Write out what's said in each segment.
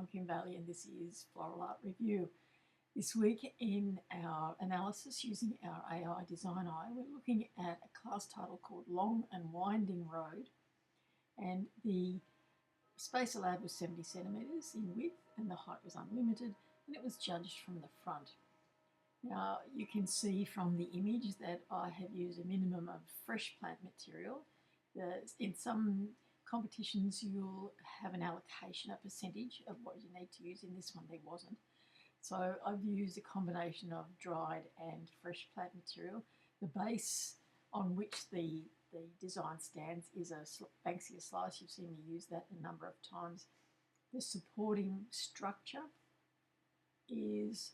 Kim Bailey, and this is Floral Art Review. This week in our analysis using our AI DesignEye, we're looking at a class title called Long and Winding Road, and the space allowed was 70 centimetres in width and the height was unlimited, and it was judged from the front. Now you can see from the image that I have used a minimum of fresh plant material. In some competitions you'll have an allocation, a percentage of what you need to use. In this one there wasn't. So I've used a combination of dried and fresh plant material. The base on which the design stands is a Banksia slice. You've seen me use that a number of times. The supporting structure is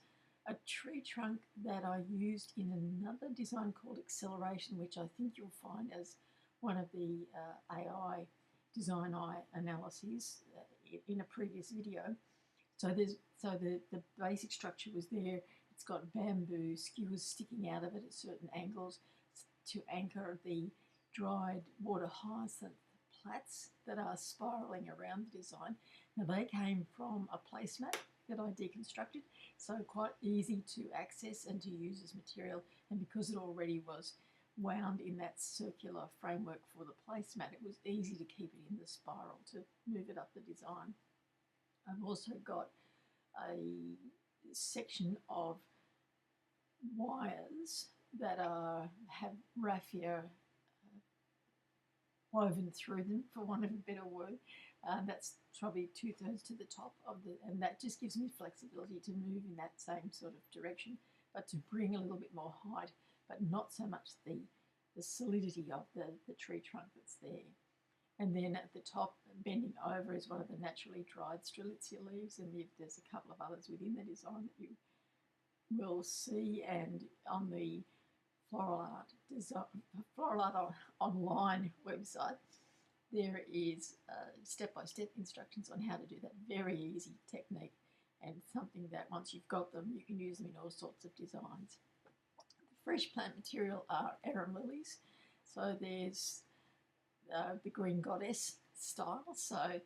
a tree trunk that I used in another design called Acceleration, which I think you'll find as one of the AI DesignEye analyses in a previous video. So the basic structure was there. It's got bamboo skewers sticking out of it at certain angles to anchor the dried water hyacinth plats that are spiralling around the design. Now they came from a placemat that I deconstructed, so quite easy to access and to use as material, and because it already was wound in that circular framework for the placemat, it was easy to keep it in the spiral to move it up the design. I've also got a section of wires that have raffia woven through them, for want of a better word. That's probably 2/3 to the top of and that just gives me flexibility to move in that same sort of direction, but to bring a little bit more height, but not so much the solidity of the tree trunk that's there. And then at the top, bending over, is one of the naturally dried strelitzia leaves, and there's a couple of others within the design that you will see. And on the Floral Art online website, there is step-by-step instructions on how to do that. Very easy technique, and something that once you've got them, you can use them in all sorts of designs. The fresh plant material are arum lilies. So there's the green goddess style. So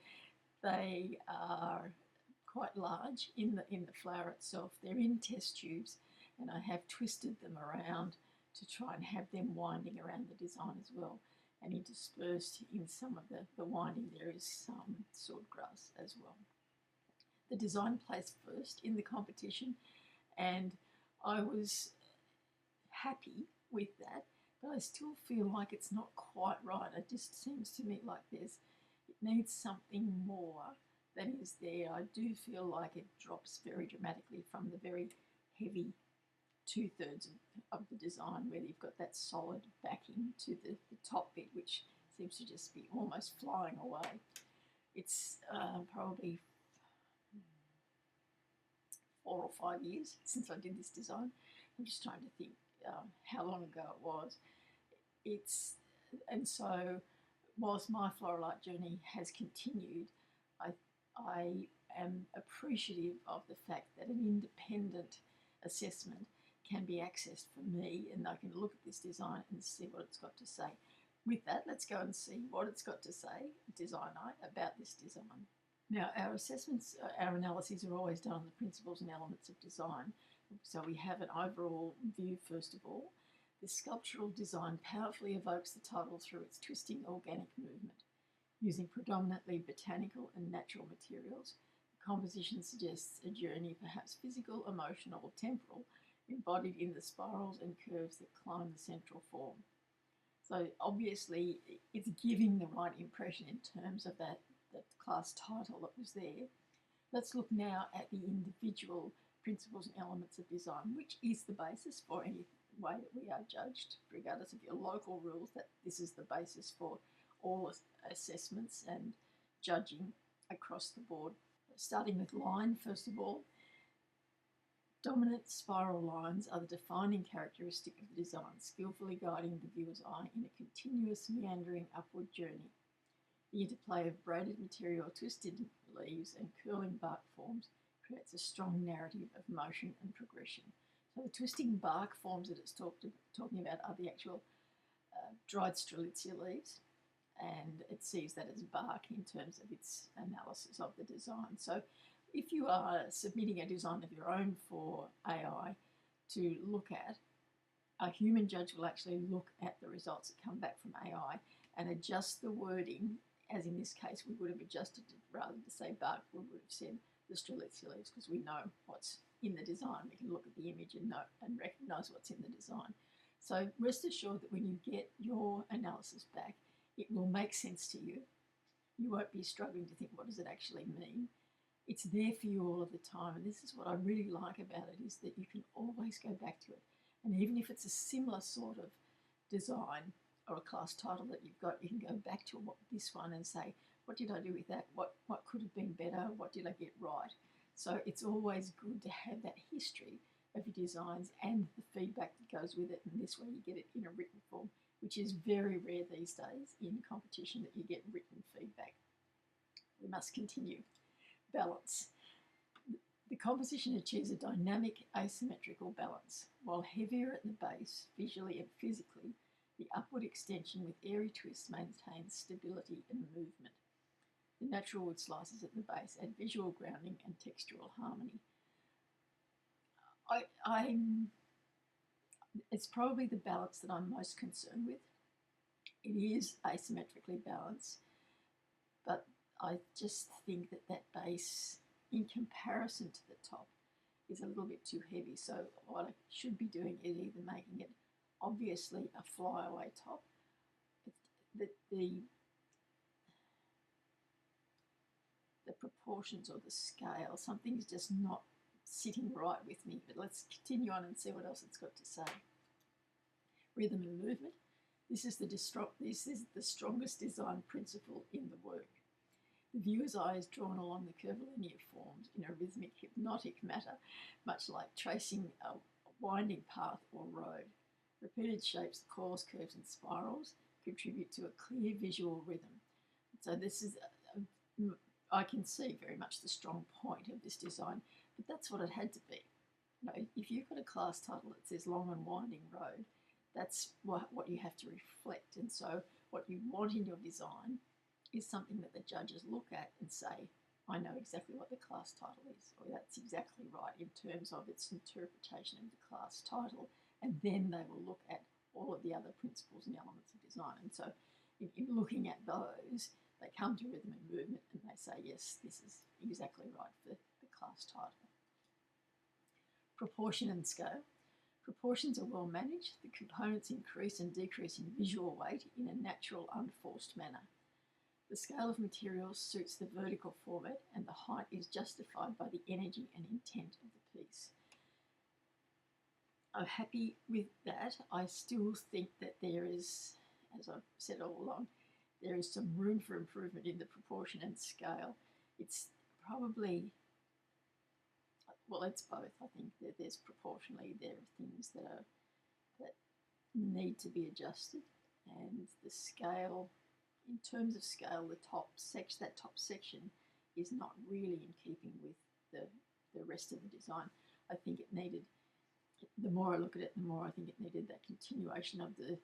they are quite large in the flower itself. They're in test tubes, and I have twisted them around to try and have them winding around the design as well. And interspersed in some of the winding there is some swordgrass as well. The design placed first in the competition, and I was happy with that, but I still feel like it's not quite right. It just seems to me like it needs something more than is there. I do feel like it drops very dramatically from the very heavy 2/3 of the design, where you've got that solid backing, to the top bit, which seems to just be almost flying away. It's probably 4 or 5 years since I did this design. I'm just trying to think how long ago it was. And so whilst my floral art journey has continued, I am appreciative of the fact that an independent assessment can be accessed from me, and I can look at this design and see what it's got to say. With that, let's go and see what it's got to say, DesignEye, about this design. Now, our assessments, our analyses are always done on the principles and elements of design. So we have an overall view first of all. The sculptural design powerfully evokes the title through its twisting organic movement. Using predominantly botanical and natural materials, the composition suggests a journey, perhaps physical, emotional, or temporal, embodied in the spirals and curves that climb the central form. So obviously it's giving the right impression in terms of that class title that was there. Let's look now at the individual principles and elements of design, which is the basis for any way that we are judged, regardless of your local rules, that this is the basis for all assessments and judging across the board. Starting with line, first of all, dominant spiral lines are the defining characteristic of the design, skillfully guiding the viewer's eye in a continuous meandering upward journey. The interplay of braided material, twisted leaves and curling bark forms creates a strong narrative of motion and progression. So the twisting bark forms that it's talking about are the actual dried strelitzia leaves, and it sees that as bark in terms of its analysis of the design. So if you are submitting a design of your own for AI to look at, a human judge will actually look at the results that come back from AI and adjust the wording, as in this case we would have adjusted it, rather than say bark, we would have said the strelitzia leaves, because we know what's in the design. We can look at the image and know and recognise what's in the design. So rest assured that when you get your analysis back, it will make sense to you. You won't be struggling to think, what does it actually mean? It's there for you all of the time, and this is what I really like about it, is that you can always go back to it. And even if it's a similar sort of design or a class title that you've got, you can go back to this one and say, what did I do with that? What could have been better? What did I get right? So it's always good to have that history of your designs and the feedback that goes with it, and this way you get it in a written form, which is very rare these days in competition that you get written feedback. We must continue. Balance. The composition achieves a dynamic asymmetrical balance. While heavier at the base, visually and physically, the upward extension with airy twists maintains stability and movement. The natural wood slices at the base add visual grounding and textural harmony. It's probably the balance that I'm most concerned with. It is asymmetrically balanced, but I just think that that base, in comparison to the top, is a little bit too heavy. So what I should be doing is either making it obviously a flyaway top. The proportions or the scale, something's just not sitting right with me. But let's continue on and see what else it's got to say. Rhythm and movement. This is the strongest design principle in the work. The viewer's eye is drawn along the curvilinear forms in a rhythmic, hypnotic manner, much like tracing a winding path or road. Repeated shapes, coils, curves, and spirals contribute to a clear visual rhythm. So this is, I can see very much the strong point of this design, but that's what it had to be. You know, if you've got a class title that says long and winding road, that's what you have to reflect. And so what you want in your design is something that the judges look at and say, I know exactly what the class title is, or that's exactly right in terms of its interpretation of the class title, and then they will look at all of the other principles and elements of design. And so in looking at those, they come to rhythm and movement and they say, yes, this is exactly right for the class title. Proportion and scale. Proportions are well managed. The components increase and decrease in visual weight in a natural, unforced manner. The scale of materials suits the vertical format, and the height is justified by the energy and intent of the piece. I'm happy with that. I still think that there is, as I've said all along, there is some room for improvement in the proportion and scale. It's probably, well, it's both. I think that there's proportionally, there are things that need to be adjusted, and the scale, in terms of scale, that top section is not really in keeping with the rest of the design. I think it needed, the more I look at it, the more I think it needed that continuation of the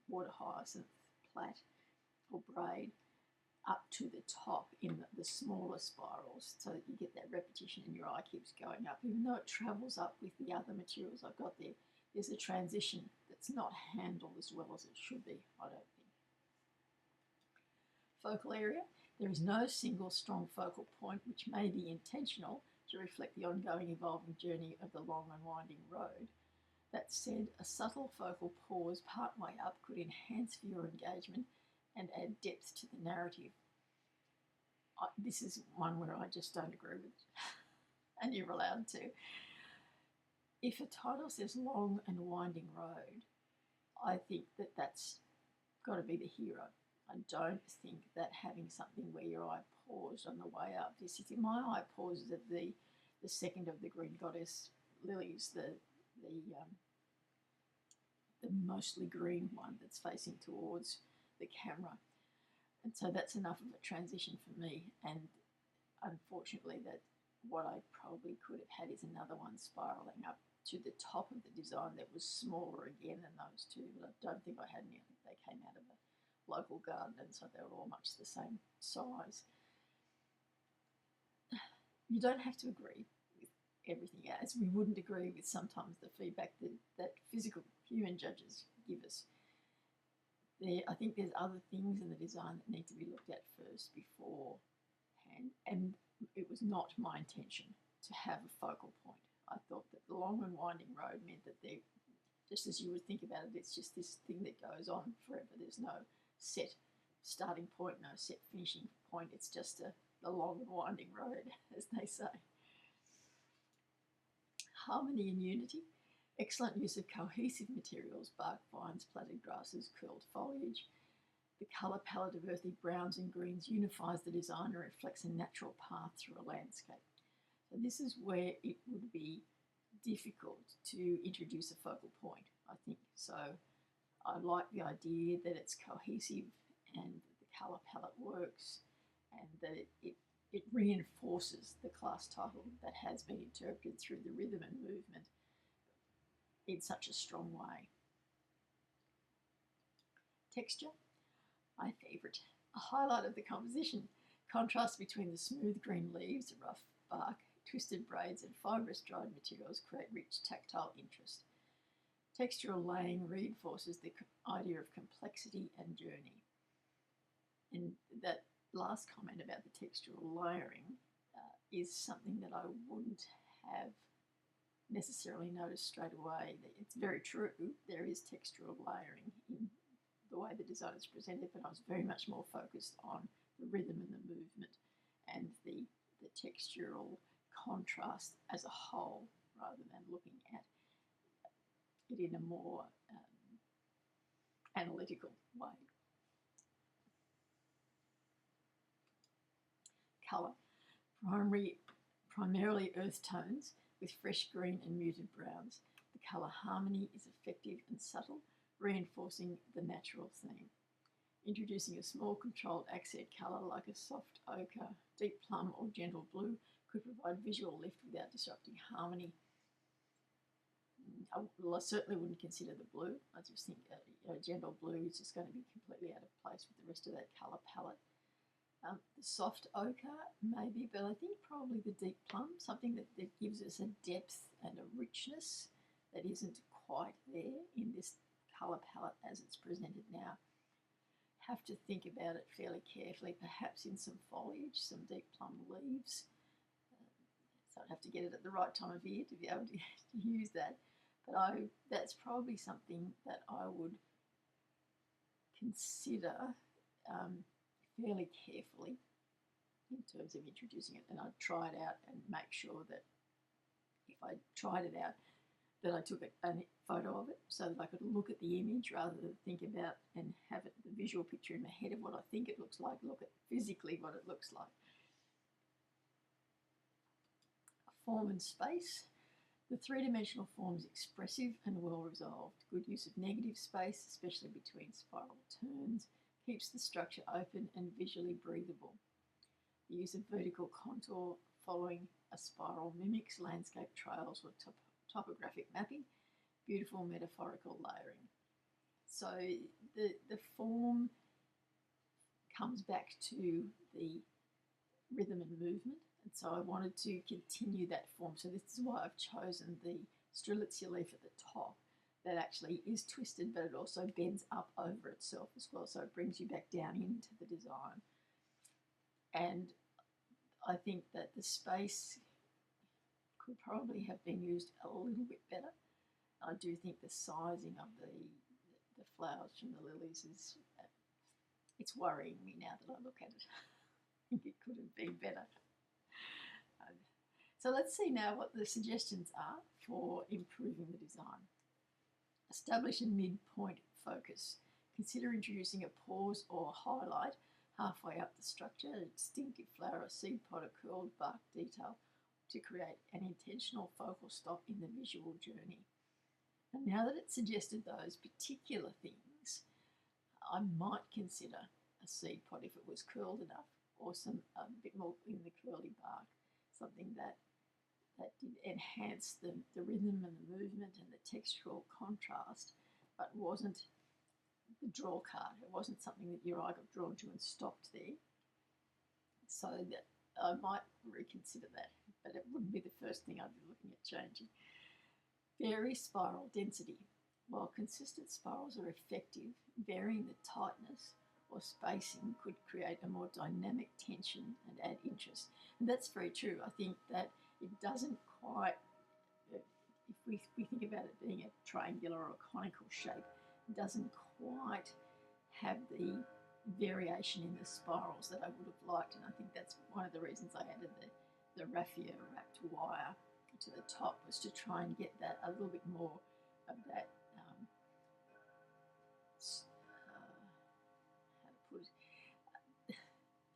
water hyacinth plait or braid up to the top in the smaller spirals, so that you get that repetition and your eye keeps going up. Even though it travels up with the other materials I've got there, there's a transition that's not handled as well as it should be, I don't think. Focal area. There is no single strong focal point, which may be intentional to reflect the ongoing evolving journey of the long and winding road. That said, a subtle focal pause partway up could enhance viewer engagement and add depth to the narrative. This is one where I just don't agree with, and you're allowed to. If a title says long and winding road, I think that that's got to be the hero. I don't think that having something where your eye paused on the way up, my eye pauses at the second of the green goddess lilies, the mostly green one that's facing towards the camera. And so that's enough of a transition for me. And unfortunately, that what I probably could have had is another one spiraling up to the top of the design that was smaller again than those two, but I don't think I had any. I think they came out of a local garden, and so they were all much the same size. you don't have to agree with everything, as we wouldn't agree with sometimes the feedback that physical human judges give us. I think there's other things in the design that need to be looked at first beforehand, and it was not my intention to have a focal point. I thought that the long and winding road meant that there, just as you would think about it, it's just this thing that goes on forever. There's no set starting point, no set finishing point. It's just a long and winding road, as they say. Harmony and unity. Excellent use of cohesive materials, bark, vines, plaited grasses, curled foliage. The colour palette of earthy browns and greens unifies the design and reflects a natural path through a landscape. So this is where it would be difficult to introduce a focal point, I think. So I like the idea that it's cohesive and the colour palette works, and that it reinforces the class title that has been interpreted through the rhythm and movement in such a strong way. Texture, my favourite. A highlight of the composition, contrast between the smooth green leaves, rough bark, twisted braids and fibrous dried materials create rich tactile interest. Textural laying reinforces the idea of complexity and journey. And that last comment about the textural layering is something that I wouldn't have necessarily noticed straight away. It's very true, there is textural layering in the way the design is presented, but I was very much more focused on the rhythm and the movement and the textural contrast as a whole, rather than looking at it in a more analytical way. Colour, primarily earth tones with fresh green and muted browns. The colour harmony is effective and subtle, reinforcing the natural theme. Introducing a small controlled accent colour like a soft ochre, deep plum or gentle blue could provide visual lift without disrupting harmony. I certainly wouldn't consider the blue. I just think gentle blue is just going to be completely out of place with the rest of that colour palette. The soft ochre, maybe, but I think probably the deep plum, something that gives us a depth and a richness that isn't quite there in this colour palette as it's presented now. Have to think about it fairly carefully, perhaps in some foliage, some deep plum leaves. So I'd have to get it at the right time of year to be able to use that. But that's probably something that I would consider fairly carefully in terms of introducing it, and I'd try it out and make sure that if I tried it out that I took a photo of it so that I could look at the image rather than think about and have it, the visual picture in my head of what I think it looks like, look at physically what it looks like. Form and space. The three-dimensional form is expressive and well resolved. Good use of negative space, especially between spiral turns, keeps the structure open and visually breathable. The use of vertical contour following a spiral mimics landscape trails or topographic mapping. Beautiful metaphorical layering. So the form comes back to the rhythm and movement, and so I wanted to continue that form. So this is why I've chosen the strelitzia leaf at the top that actually is twisted, but it also bends up over itself as well, so it brings you back down into the design. And I think that the space could probably have been used a little bit better. I do think the sizing of the flowers from the lilies is, it's worrying me now that I look at it. I think it could have been better. So let's see now what the suggestions are for improving the design. Establish a midpoint focus. Consider introducing a pause or highlight halfway up the structure, a distinctive flower, a seed pod, a curled bark detail to create an intentional focal stop in the visual journey. And now that it's suggested those particular things, I might consider a seed pod if it was curled enough, or a bit more in the curly bark, something that did enhance the rhythm and the movement and the textural contrast, but wasn't the draw card. It wasn't something that your eye got drawn to and stopped there. So that I might reconsider that, but it wouldn't be the first thing I'd be looking at changing. Vary spiral density. While consistent spirals are effective, varying the tightness or spacing could create a more dynamic tension and add interest. And that's very true. I think that it doesn't quite, if we think about it being a triangular or a conical shape, it doesn't quite have the variation in the spirals that I would have liked. And I think that's one of the reasons I added the raffia wrapped wire to the top, was to try and get that a little bit more of that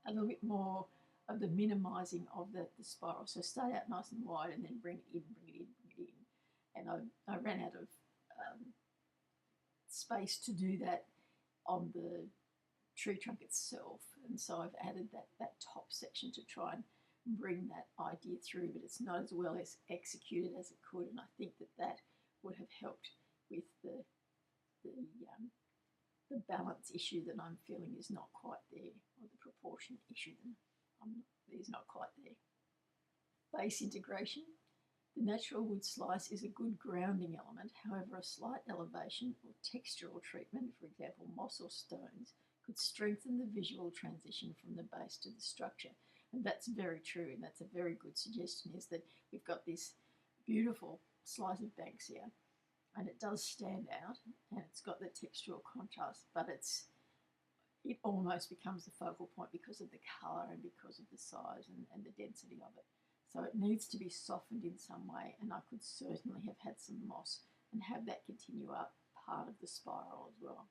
a little bit more of the minimising of the spiral. So start out nice and wide and then bring it in, bring it in, bring it in. And I ran out of space to do that on the tree trunk itself. And so I've added that top section to try and bring that idea through, but it's not as well as executed as it could. And I think that would have helped with the balance issue that I'm feeling is not quite there, or the proportion issue that is not quite there. Base integration. The natural wood slice is a good grounding element. However, a slight elevation or textural treatment, for example, moss or stones, could strengthen the visual transition from the base to the structure. And that's very true, and that's a very good suggestion, is that we've got this beautiful slice of Banksia, and it does stand out, and it's got the textural contrast, but it almost becomes the focal point because of the colour and because of the size and the density of it. So it needs to be softened in some way, and I could certainly have had some moss and have that continue up part of the spiral as well.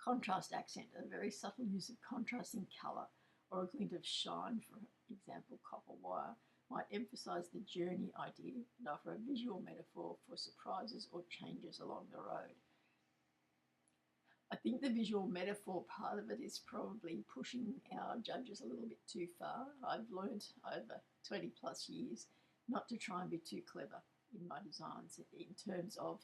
Contrast accent, a very subtle use of contrasting colour or a glint of shine, for example copper wire, might emphasise the journey idea and offer a visual metaphor for surprises or changes along the road. I think the visual metaphor part of it is probably pushing our judges a little bit too far. I've learned over 20 plus years not to try and be too clever in my designs, in terms of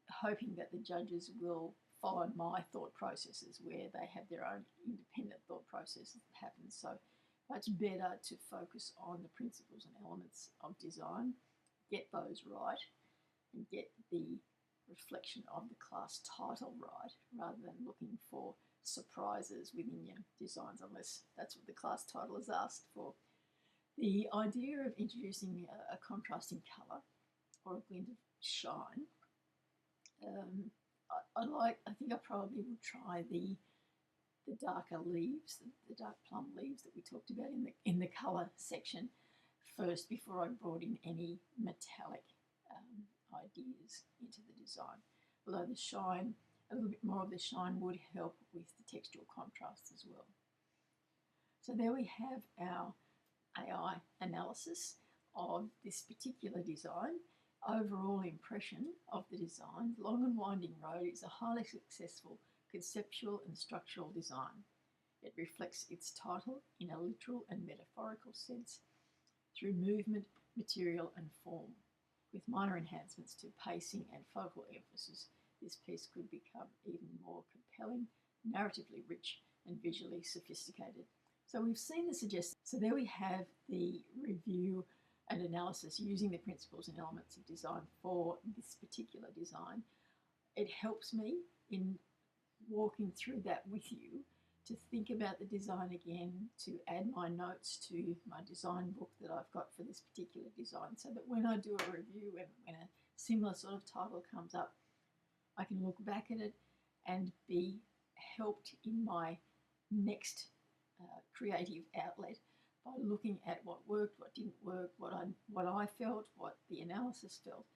hoping that the judges will follow my thought processes where they have their own independent thought processes that happen. So much better to focus on the principles and elements of design, get those right, and get the reflection of the class title right, rather than looking for surprises within your designs, unless that's what the class title is asked for. The idea of introducing a contrasting colour or a glint of shine, I think I probably would try the darker leaves, the dark plum leaves that we talked about in the colour section first, before I brought in any metallic ideas into the design. Although the shine, a little bit more of the shine would help with the textual contrast as well. So there we have our AI analysis of this particular design. Overall impression of the design, Long and Winding Road is a highly successful conceptual and structural design. It reflects its title in a literal and metaphorical sense through movement, material and form. With minor enhancements to pacing and focal emphasis, this piece could become even more compelling, narratively rich and visually sophisticated. So we've seen the suggestions. So there we have the review and analysis using the principles and elements of design for this particular design. It helps me in walking through that with you to think about the design again, to add my notes to my design book that I've got for this particular design, so that when I do a review and when a similar sort of title comes up, I can look back at it and be helped in my next creative outlet by looking at what worked, what didn't work, what I felt, what the analysis felt,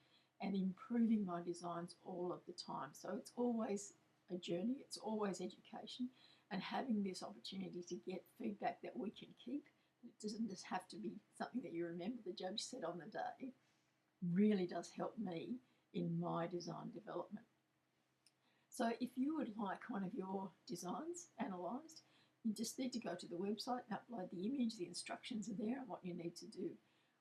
and improving my designs all of the time. So it's always a journey, it's always education, and having this opportunity to get feedback that we can keep. It doesn't just have to be something that you remember the judge said on the day. Really does help me in my design development. So if you would like one of your designs analysed, you just need to go to the website and upload the image. The instructions are there and what you need to do.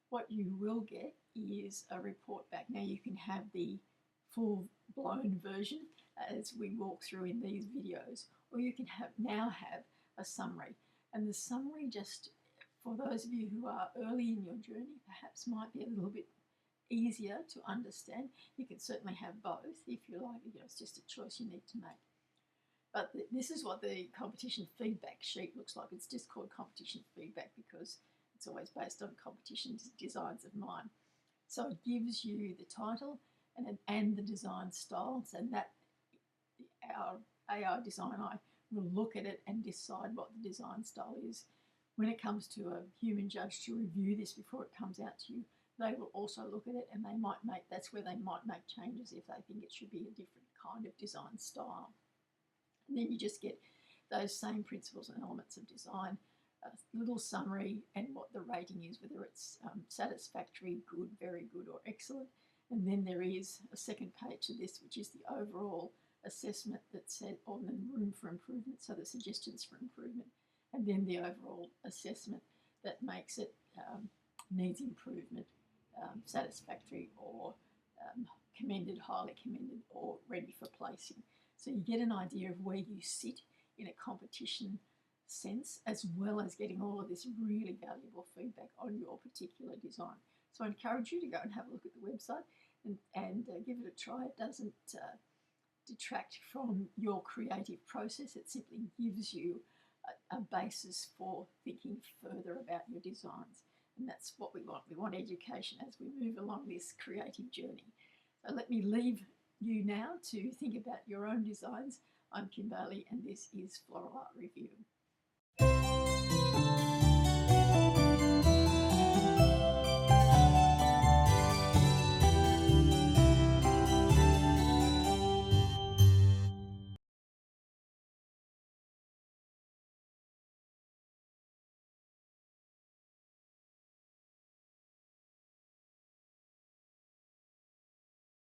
What you will get is a report back. Now you can have the full-blown version as we walk through in these videos, or you can now have a summary. And the summary, just for those of you who are early in your journey, perhaps might be a little bit easier to understand. You can certainly have both if you like. It's just a choice you need to make. But this is what the competition feedback sheet looks like. It's just called competition feedback because it's always based on competition designs of mine. So it gives you the title and the design styles, and that our AI DesignEye will look at it and decide what the design style is. When it comes to a human judge to review this before it comes out to you, they will also look at it, and that's where they might make changes if they think it should be a different kind of design style. And then you just get those same principles and elements of design, a little summary and what the rating is, whether it's satisfactory, good, very good, or excellent. And then there is a second page to this, which is the overall assessment that said on the room for improvement, so the suggestions for improvement, and then the overall assessment that makes it needs improvement, satisfactory, or commended, highly commended, or ready for placing. So you get an idea of where you sit in a competition sense, as well as getting all of this really valuable feedback on your particular design. So I encourage you to go and have a look at the website and give it a try. It doesn't detract from your creative process. It simply gives you a basis for thinking further about your designs. And that's what we want. We want education as we move along this creative journey. So let me leave you now to think about your own designs. I'm Kim Bailey, and this is Floral Art Review.